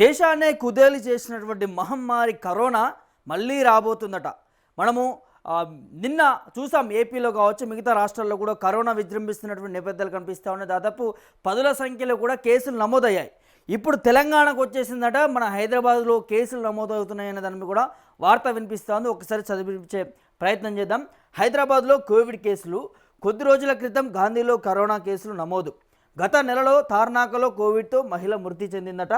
దేశాన్నే కుదేలు చేసినటువంటి మహమ్మారి కరోనా మళ్ళీ రాబోతుందట. మనము నిన్న చూసాం ఏపీలో కావచ్చు, మిగతా రాష్ట్రాల్లో కూడా కరోనా విజృంభిస్తున్నటువంటి నేపథ్యాలు కనిపిస్తూ ఉన్నాయి. దాదాపు పదుల సంఖ్యలో కూడా కేసులు నమోదయ్యాయి. ఇప్పుడు తెలంగాణకు వచ్చేసిందట. మన హైదరాబాద్లో కేసులు నమోదవుతున్నాయనే దాని మీద కూడా వార్త వినిపిస్తోంది. ఒకసారి చదివించే ప్రయత్నం చేద్దాం. హైదరాబాద్లో కోవిడ్ కేసులు. కొద్ది రోజుల క్రితం గాంధీలో కరోనా కేసులు నమోదు. గత నెలలో తార్నాకలో కోవిడ్తో మహిళ మృతి చెందిందట.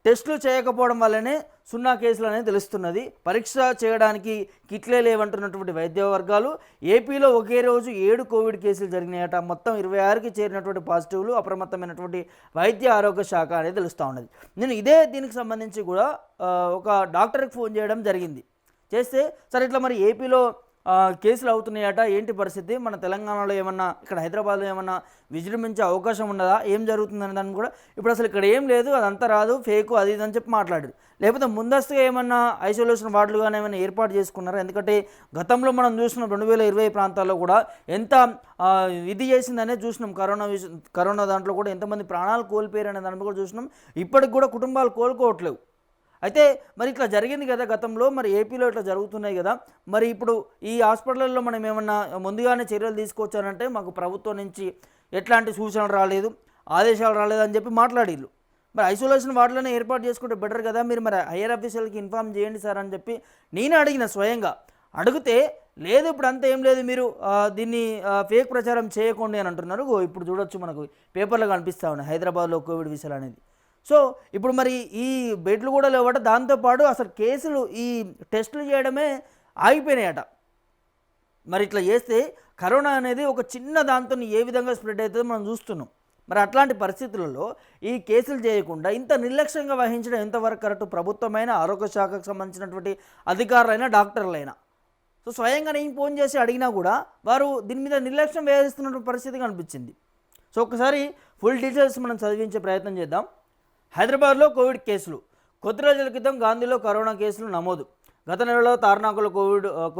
టెస్టులు చేయకపోవడం వల్లనే 0 కేసులు అనేది తెలుస్తున్నది. పరీక్ష చేయడానికి కిట్లే లేవంటున్నటువంటి వైద్య వర్గాలు. ఏపీలో ఒకే రోజు 7 కోవిడ్ కేసులు జరిగినాయట. మొత్తం 26కి చేరినటువంటి పాజిటివ్లు. అప్రమత్తమైనటువంటి వైద్య ఆరోగ్య శాఖ అనేది తెలుస్తూ ఉన్నది. నేను దీనికి సంబంధించి కూడా ఒక డాక్టర్కి ఫోన్ చేయడం జరిగింది. చేస్తే సరే ఇట్లా మరి ఏపీలో కేసులు అవుతున్నాయట, ఏంటి పరిస్థితి, మన తెలంగాణలో ఏమన్నా, ఇక్కడ హైదరాబాద్లో ఏమన్నా విజృంభించే అవకాశం ఉన్నదా, ఏం జరుగుతుందని దాన్ని కూడా ఇప్పుడు అసలు ఇక్కడ ఏం లేదు, అదంతా రాదు, ఫేకు అది ఇది అని చెప్పి మాట్లాడారు. లేకపోతే ముందస్తుగా ఏమన్నా ఐసోలేషన్ వార్డులు కానీ ఏమైనా ఏర్పాటు చేసుకున్నారా? ఎందుకంటే గతంలో మనం చూసినాం 2020 ప్రాంతాల్లో కూడా ఎంత ఇది చేసిందనే చూసినాం. కరోనా దాంట్లో కూడా ఎంతమంది ప్రాణాలు కోల్పోయారు అనే దాన్ని కూడా చూసినాం. ఇప్పటికి కూడా కుటుంబాలు కోలుకోవట్లేవు. అయితే మరి ఇట్లా జరిగింది కదా గతంలో, మరి ఏపీలో ఇట్లా జరుగుతున్నాయి కదా, మరి ఇప్పుడు ఈ హాస్పిటల్లో మనం ఏమన్నా ముందుగానే చర్యలు తీసుకోవచ్చానంటే మాకు ప్రభుత్వం నుంచి ఎట్లాంటి సూచనలు రాలేదు, ఆదేశాలు రాలేదు అని చెప్పి మాట్లాడిళ్ళు. మరి ఐసోలేషన్ వార్డులోనే ఏర్పాటు చేసుకుంటే బెటర్ కదా, మీరు మరి హైయర్ ఆఫీసర్కి ఇన్ఫామ్ చేయండి సార్ అని చెప్పి నేనే అడిగిన స్వయంగా. అడిగితే లేదు ఇప్పుడు అంతా ఏం లేదు, మీరు దీన్ని ఫేక్ ప్రచారం చేయకండి అని అంటున్నారు. ఇప్పుడు చూడొచ్చు, మనకు పేపర్లో కనిపిస్తూ ఉన్నాయి హైదరాబాద్లో కోవిడ్ విషయాలు అనేది. సో ఇప్పుడు మరి ఈ బెడ్లు కూడా లేవట. దాంతోపాటు అసలు కేసులు ఈ టెస్టులు చేయడమే ఆగిపోయినాయట. మరి ఇట్లా చేస్తే కరోనా అనేది ఒక చిన్న దాంతో ఏ విధంగా స్ప్రెడ్ అవుతుందో మనం చూస్తున్నాం. మరి అట్లాంటి పరిస్థితులలో ఈ కేసులు చేయకుండా ఇంత నిర్లక్ష్యంగా వహించడం ఎంతవరకు కరెక్ట్? ప్రభుత్వమైన, ఆరోగ్య శాఖకు సంబంధించినటువంటి అధికారులైనా, డాక్టర్లైనా. సో స్వయంగా నేను ఫోన్ చేసి అడిగినా కూడా వారు దీని మీద నిర్లక్ష్యం వహిస్తున్నటువంటి పరిస్థితి కనిపించింది. సో ఒకసారి ఫుల్ డీటెయిల్స్ మనం చదివించే ప్రయత్నం చేద్దాం. హైదరాబాద్లో కోవిడ్ కేసులు. కొద్ది రోజుల క్రితం గాంధీలో కరోనా కేసులు నమోదు. గత నెలలో తార్నాకలో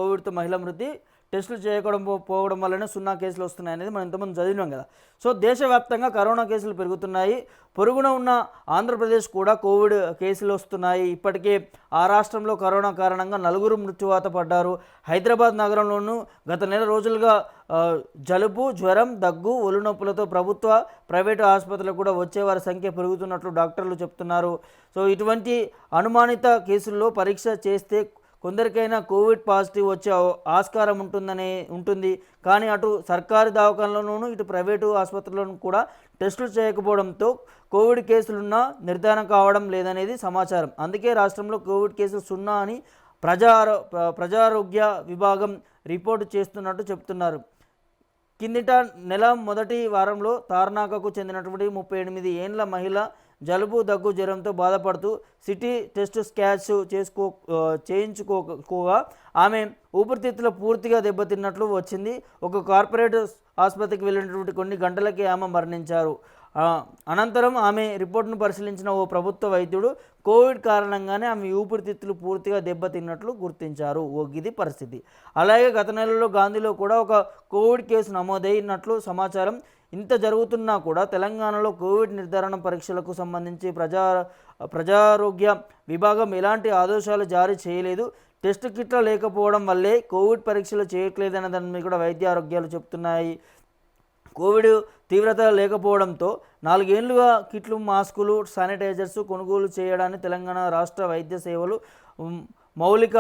కోవిడ్తో మహిళ మృతి. టెస్టులు చేయకపోవడం వల్లనే 0 కేసులు వస్తున్నాయి అనేది మనం ఇంతకుముందు చదివినాం కదా. సో దేశవ్యాప్తంగా కరోనా కేసులు పెరుగుతున్నాయి. పొరుగున ఉన్న ఆంధ్రప్రదేశ్ కూడా కోవిడ్ కేసులు వస్తున్నాయి. ఇప్పటికే ఆ రాష్ట్రంలో కరోనా కారణంగా 4 మృత్యువాత పడ్డారు. హైదరాబాద్ నగరంలోనూ గత నెల రోజులుగా జలుబు, జ్వరం, దగ్గు, ఒళ్ళునొప్పులతో ప్రభుత్వ, ప్రైవేటు ఆసుపత్రులకు కూడా వచ్చేవారి సంఖ్య పెరుగుతున్నట్లు డాక్టర్లు చెప్తున్నారు. సో ఇటువంటి అనుమానిత కేసుల్లో పరీక్ష చేస్తే కొందరికైనా కోవిడ్ పాజిటివ్ వచ్చే ఆస్కారం ఉంటుంది. కానీ అటు సర్కారు దవాఖానలోనూ ఇటు ప్రైవేటు ఆసుపత్రులను కూడా టెస్టులు చేయకపోవడంతో కోవిడ్ కేసులున్నా నిర్ధారణ కావడం లేదనేది సమాచారం. అందుకే రాష్ట్రంలో కోవిడ్ కేసులు 0 అని ప్రజారోగ్య విభాగం రిపోర్టు చేస్తున్నట్టు చెప్తున్నారు. కిందట నెల మొదటి వారంలో తార్నాకకు చెందినటువంటి 38 ఏండ్ల మహిళ జలుబు, దగ్గు, జ్వరంతో బాధపడుతూ సిటీ టెస్ట్ స్కాచ్ చేయించుకోగా ఆమె ఊపిరితిత్తులు పూర్తిగా దెబ్బతిన్నట్లు వచ్చింది. ఒక కార్పొరేట్ ఆసుపత్రికి వెళ్ళినటువంటి కొన్ని గంటలకే ఆమె మరణించారు. అనంతరం ఆమె రిపోర్టును పరిశీలించిన ఓ ప్రభుత్వ వైద్యుడు కోవిడ్ కారణంగానే ఆమె ఊపిరితిత్తులు పూర్తిగా దెబ్బతిన్నట్లు గుర్తించారు. ఇది పరిస్థితి. అలాగే గత నెలలో గాంధీలో కూడా ఒక కోవిడ్ కేసు నమోదైనట్లు సమాచారం. ఇంత జరుగుతున్నా కూడా తెలంగాణలో కోవిడ్ నిర్ధారణ పరీక్షలకు సంబంధించి ప్రజారోగ్య విభాగం ఎలాంటి ఆదేశాలు జారీ చేయలేదు. టెస్ట్ కిట్ల లేకపోవడం వల్లే కోవిడ్ పరీక్షలు చేయట్లేదనే దాన్ని కూడా వైద్య ఆరోగ్యాలు చెప్తున్నాయి. కోవిడ్ తీవ్రత లేకపోవడంతో 4 ఏళ్లుగా కిట్లు, మాస్కులు, శానిటైజర్స్ కొనుగోలు చేయడాన్ని తెలంగాణ రాష్ట్ర వైద్య సేవలు మౌలిక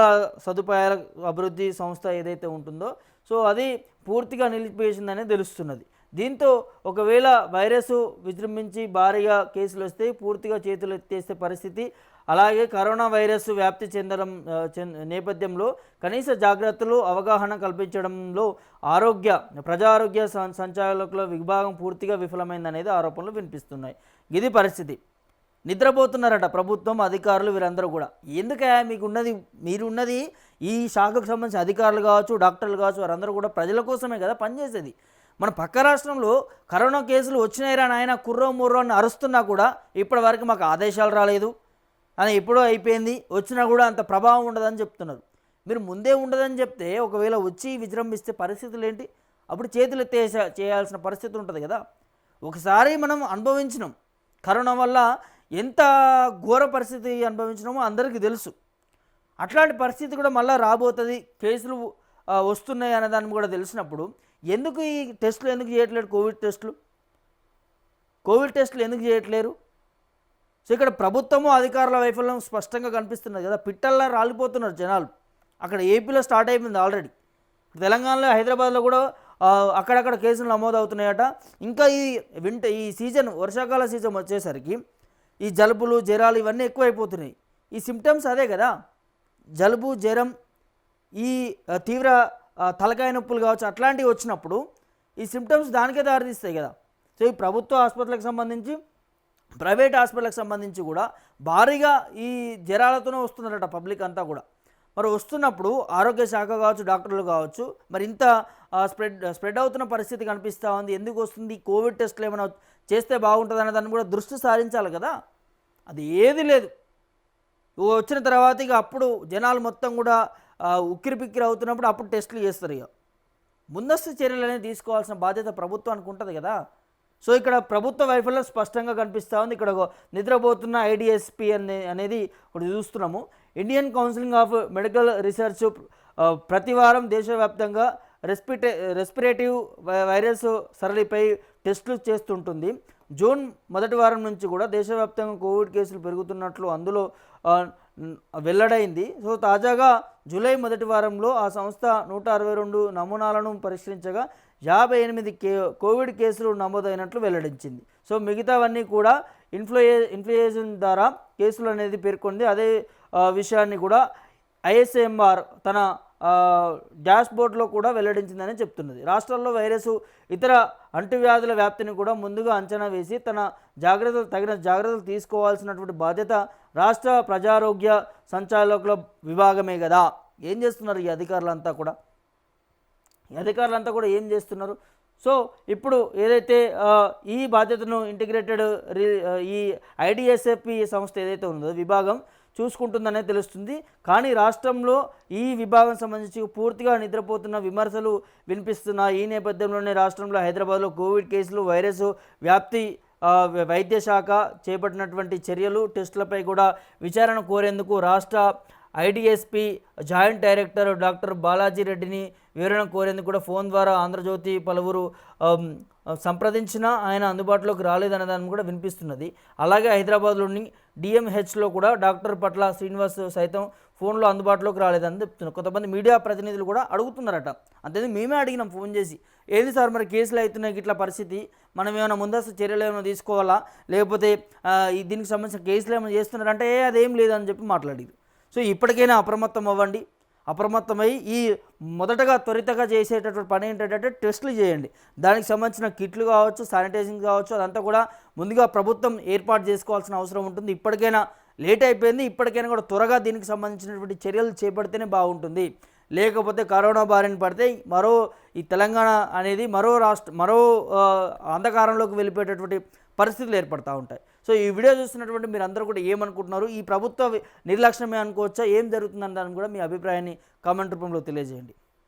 సదుపాయాల అభివృద్ధి సంస్థ ఏదైతే ఉంటుందో సో అది పూర్తిగా నిలిపివేసిందని తెలుస్తున్నది. దీంతో ఒకవేళ వైరస్ విజృంభించి భారీగా కేసులు వస్తే పూర్తిగా చేతులు ఎత్తేసే పరిస్థితి. అలాగే కరోనా వైరస్ వ్యాప్తి చెందడం నేపథ్యంలో కనీస జాగ్రత్తలు, అవగాహన కల్పించడంలో ప్రజారోగ్య సంచాలకుల విభాగం పూర్తిగా విఫలమైందనేది ఆరోపణలు వినిపిస్తున్నాయి. ఇది పరిస్థితి. నిద్రపోతున్నారట ప్రభుత్వం, అధికారులు, వీరందరూ కూడా. ఎందుకయ్యా మీరున్నది ఈ శాఖకు సంబంధించిన అధికారులు కావచ్చు, డాక్టర్లు కావచ్చు, వారందరూ కూడా ప్రజల కోసమే కదా పనిచేసేది. మన పక్క రాష్ట్రంలో కరోనా కేసులు వచ్చినాయిరా నాయన కుర్రో ముర్రో అని అరుస్తున్నా కూడా ఇప్పటి వరకు మాకు ఆదేశాలు రాలేదు అని, ఎప్పుడో అయిపోయింది, వచ్చినా కూడా అంత ప్రభావం ఉండదని చెప్తున్నారు. మీరు ముందే ఉండదని చెప్తే ఒకవేళ వచ్చి విజృంభిస్తే పరిస్థితులు ఏంటి? అప్పుడు చేతులు చేయాల్సిన పరిస్థితి ఉంటుంది కదా. ఒకసారి మనం అనుభవించినాం. కరోనా వల్ల ఎంత ఘోర పరిస్థితి అనుభవించినామో అందరికీ తెలుసు. అట్లాంటి పరిస్థితి కూడా మళ్ళీ రాబోతుంది, కేసులు వస్తున్నాయి అనే దాన్ని కూడా తెలిసినప్పుడు ఎందుకు ఈ టెస్టులు ఎందుకు చేయట్లేదు? కోవిడ్ టెస్టులు ఎందుకు చేయట్లేరు? సో ఇక్కడ ప్రభుత్వము అధికారుల వైఫల్యం స్పష్టంగా కనిపిస్తున్నది కదా. పిట్టల్లా రాలిపోతున్నారు జనాలు. అక్కడ ఏపీలో స్టార్ట్ అయిపోయింది ఆల్రెడీ. తెలంగాణలో, హైదరాబాద్లో కూడా అక్కడక్కడ కేసులు నమోదవుతున్నాయట. ఇంకా ఈ సీజన్, వర్షాకాల సీజన్ వచ్చేసరికి ఈ జలుబులు, జ్వరాలు ఇవన్నీ ఎక్కువైపోతున్నాయి. ఈ సిమ్టమ్స్ అదే కదా, జలుబు, జ్వరం, ఈ తీవ్ర తలకాయ నొప్పులు కావచ్చు, అట్లాంటివి వచ్చినప్పుడు ఈ సిమ్టమ్స్ దానికే దారితీస్తాయి కదా. సో ఈ ప్రభుత్వ హాస్పిటల్కి సంబంధించి, ప్రైవేట్ హాస్పిటల్కి సంబంధించి కూడా భారీగా ఈ జ్వరాలతోనే వస్తున్నారట పబ్లిక్ అంతా కూడా. మరి వస్తున్నప్పుడు ఆరోగ్య శాఖ కావచ్చు, డాక్టర్లు కావచ్చు, మరి ఇంత స్ప్రెడ్ అవుతున్న పరిస్థితి కనిపిస్తూ ఉంది. ఎందుకు వస్తుంది? కోవిడ్ టెస్టులు ఏమైనా చేస్తే బాగుంటుంది అనే దాన్ని కూడా దృష్టి సారించాలి కదా. అది ఏది లేదు. వచ్చిన తర్వాత ఇక అప్పుడు జనాలు మొత్తం కూడా ఉక్కిరి పిక్కిరి అవుతున్నప్పుడు అప్పుడు టెస్టులు చేస్తారు. ఇక ముందస్తు చర్యలు అనేది తీసుకోవాల్సిన బాధ్యత ప్రభుత్వానికి ఉంటుంది కదా. సో ఇక్కడ ప్రభుత్వ వైఫల్యం స్పష్టంగా కనిపిస్తూ ఉంది. ఇక్కడ నిద్రపోతున్న ఐడిఎస్పి అనేది ఒకటి చూస్తున్నాము. Indian counselling of medical research ప్రతి వారం దేశవ్యాప్తంగా రెస్పిరేటివ్ వైరస్ సరళిపై టెస్టులు చేస్తుంటుంది. జూన్ మొదటి వారం నుంచి కూడా దేశవ్యాప్తంగా కోవిడ్ కేసులు పెరుగుతున్నట్లు అందులో వెల్లడైంది. సో తాజాగా జూలై మొదటి వారంలో ఆ సంస్థ 162 నమూనాలను పరిష్కరించగా 58 కోవిడ్ కేసులు నమోదైనట్లు వెల్లడించింది. సో మిగతావన్నీ కూడా ఇన్ఫ్లుయెంజా ద్వారా కేసులు అనేది పేర్కొంది. అదే విషయాన్ని కూడా ఐఎస్ఎంఆర్ తన డాష్బోర్డ్లో కూడా వెల్లడించిందని చెప్తున్నది. రాష్ట్రాల్లో వైరస్, ఇతర అంటువ్యాధుల వ్యాప్తిని కూడా ముందుగా అంచనా వేసి తగిన జాగ్రత్తలు తీసుకోవాల్సినటువంటి బాధ్యత రాష్ట్ర ప్రజారోగ్య సంచాలకుల విభాగమే కదా. ఏం చేస్తున్నారు ఈ అధికారులంతా కూడా? ఏం చేస్తున్నారు? సో ఇప్పుడు ఏదైతే ఈ బాధ్యతను ఇంటిగ్రేటెడ్ ఈ ఐడిఎస్ఎఫ్పి సంస్థ ఏదైతే ఉందో విభాగం చూసుకుంటుందనే తెలుస్తుంది. కానీ రాష్ట్రంలో ఈ విభాగం సంబంధించి పూర్తిగా నిద్రపోతున్న విమర్శలు వినిపిస్తున్నాయి. ఈ నేపథ్యంలోనే రాష్ట్రంలో హైదరాబాద్లో కోవిడ్ కేసులు, వైరస్ వ్యాప్తి, వైద్య శాఖ చేపట్టినటువంటి చర్యలు, టెస్టులపై కూడా విచారణ కోరేందుకు రాష్ట్ర ఐడిఎస్పి జాయింట్ డైరెక్టర్ డాక్టర్ బాలాజీ రెడ్డిని వివరణ కోరేందుకు కూడా ఫోన్ ద్వారా ఆంధ్రజ్యోతి పలువురు సంప్రదించినా ఆయన అందుబాటులోకి రాలేదనే దాన్ని కూడా వినిపిస్తున్నది. అలాగే హైదరాబాద్లోని డిఎంహెచ్లో కూడా డాక్టర్ పట్ల శ్రీనివాస్ సైతం ఫోన్లో అందుబాటులోకి రాలేదని చెప్తున్నారు. కొంతమంది మీడియా ప్రతినిధులు కూడా అడుగుతున్నారట. అంతే మేమే అడిగినాం ఫోన్ చేసి, ఏంది సార్ మరి కేసులు అవుతున్నాయి ఇట్లా పరిస్థితి, మనం ఏమైనా ముందస్తు చర్యలు ఏమైనా తీసుకోవాలా, లేకపోతే దీనికి సంబంధించిన కేసులు ఏమైనా చేస్తున్నారంటే అదేం లేదని చెప్పి మాట్లాడారు. సో ఇప్పటికైనా అప్రమత్తం అవ్వండి. అప్రమత్తమై ఈ మొదటగా త్వరితగా చేసేటటువంటి పని ఏంటంటే టెస్టులు చేయండి. దానికి సంబంధించిన కిట్లు కావచ్చు, శానిటైజింగ్ కావచ్చు, అదంతా కూడా ముందుగా ప్రభుత్వం ఏర్పాటు చేసుకోవాల్సిన అవసరం ఉంటుంది. ఇప్పటికైనా లేట్ అయిపోయింది. ఇప్పటికైనా కూడా త్వరగా దీనికి సంబంధించినటువంటి చర్యలు చేపడితేనే బాగుంటుంది. లేకపోతే కరోనా బారిన పడితే ఈ తెలంగాణ అనేది మరో అంధకారంలోకి వెళ్ళిపోయేటటువంటి పరిస్థితులు ఏర్పడుతూ ఉంటాయి. సో ఈ వీడియో చూస్తున్నటువంటి మీరు అందరూ కూడా ఏమనుకుంటున్నారు? ఈ ప్రభుత్వ నిర్లక్ష్యమే అనుకోవచ్చా? ఏం జరుగుతుందని దాన్ని కూడా మీ అభిప్రాయాన్ని కామెంట్ రూపంలో తెలియజేయండి.